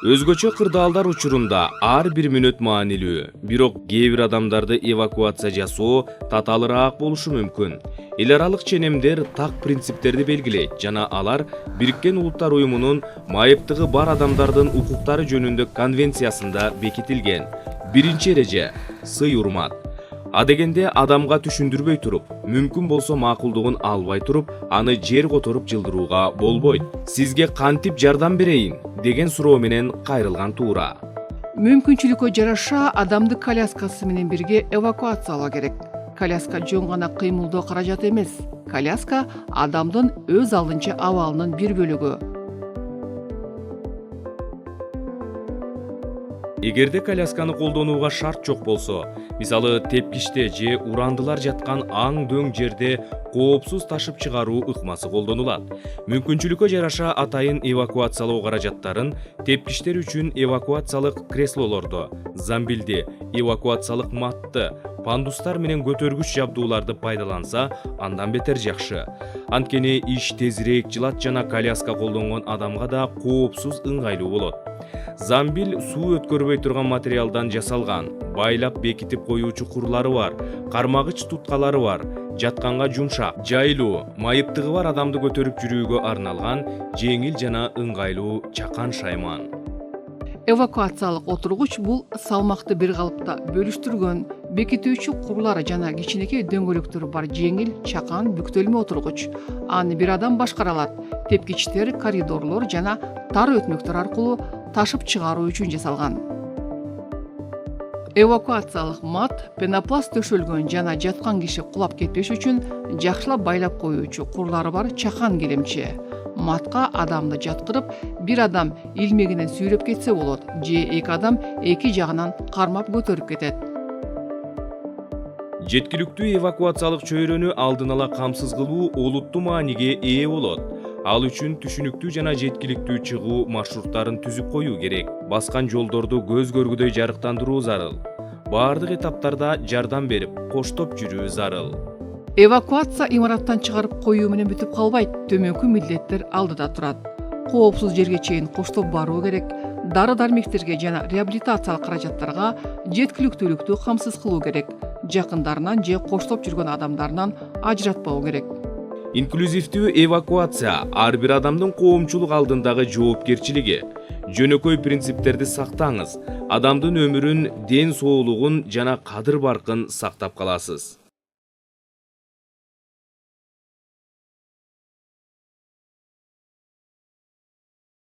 Өзгөчө кырдаалдар учурунда ар бир мүнөт маанилүү, бирок кээ бир адамдарды эвакуация жасоо татаалыраак болушу мүмкүн. Эл аралык ченемдер так принциптерди белгилейт жана алар Бириккен Улуттар Уюмунун майыптыгы бар адамдардын укуктары жөнүндө конвенциясында бекитилген. Биринчи эреже — сый урмат. Адегенде адамга түшүндүрбөй туруп, мүмкүн болсо макулдугун албай туруп, аны жер которуп жылдырууга болбойт. Сизге кантип жардам берейин деген суроо менен кайрылган туура. Мүмкүнчүлүккө жараша адамды коляскасы менен бирге эвакуациялоо керек. Коляска жөн гана кыймылдоо каражаты эмес. Коляска адамдын өз алдынча абалынын бир бөлүгү. Эгерде колясканы колдонууга шарт жок болсо, мисалы тепкичте же урандылар жаткан аң дөң жерде коопсуз ташып чыгаруу ыкмасы колдонулат. Мүмкүнчүлүккө жараша атайын эвакуациялоо каражаттарын тепкичтер үчүн эвакуациялык креслолордо, замбилди, эвакуациялык матты, пандустар менен көтөргүч жабдууларды пайдаланса, андан бетер жакшы. Анткени иш тезирээк жылат жана коляска колдонгон адамга да коопсуз ыңгайлуу болот. Замбил суу өткөрбөй турган материалдан жасалган, байлап бекитип коюучу курлары бар, кармагыч туткалары бар, жатканга жумшак, жайлуу, майыптыгы бар адамды көтөрүп жүрүүгө арналган жеңил жана ыңгайлуу чакан шайман. Эвакуациялык отургуч бул салмакты бир калыпта бөлүштүргөн, бекитүүчү курлары жана кичинекей дөңгөлөктөрү бар жеңил чакан бүктөлмө отургуч. Аны бир адам башкара алат. Тепкичтер, коридорлор жана тар өтмөктөр аркылуу ташып чыгаруу үчүн жасалган. Эвакуациялык мат пенопласт төшөлгөн жана жаткан киши кулап кетпеш үчүн жакшылап байлап коюучу курлары бар чакан келемче. Матка адамды жаткырып, бир адам илмегинен сүйрөп кетсе болот, же эки адам эки жагынан кармап көтөрүп кетет. Жеткиликтүү эвакуациялык чөйрөнү алдын ала камсыз кылуу олуттуу мааниге ээ болот. Ал үчүн түшүнүктүү жана жеткиликтүү чыгуу маршруттарын түзүп коюу керек. Баскан жолдорду көз көргүдөй жарыктандыруу зарыл. Баардык этаптарда жардам берип, коштоп жүрүү зарыл. Эвакуация имараттан чыгарып коюу менен бүтүп калбайт. Төмөнкү милдеттер алдыда турат. Коопсуз жерге чейин коштоп баруу керек. Дары-дармектерге жана реабилитациялык каражаттарга жеткиликтүүлүктү камсыз кылуу керек. Жакындарынан же коштоп жүргөн адамдарынан ажыратпау керек. Инклюзивдүү эвакуация ар бир адамдын коомчулук алдындагы жоопкерчилиги. Жөнөкөй принциптерди сактаңыз. Адамдын өмүрүн, ден соолугун жана кадыр баркын сактап каласыз.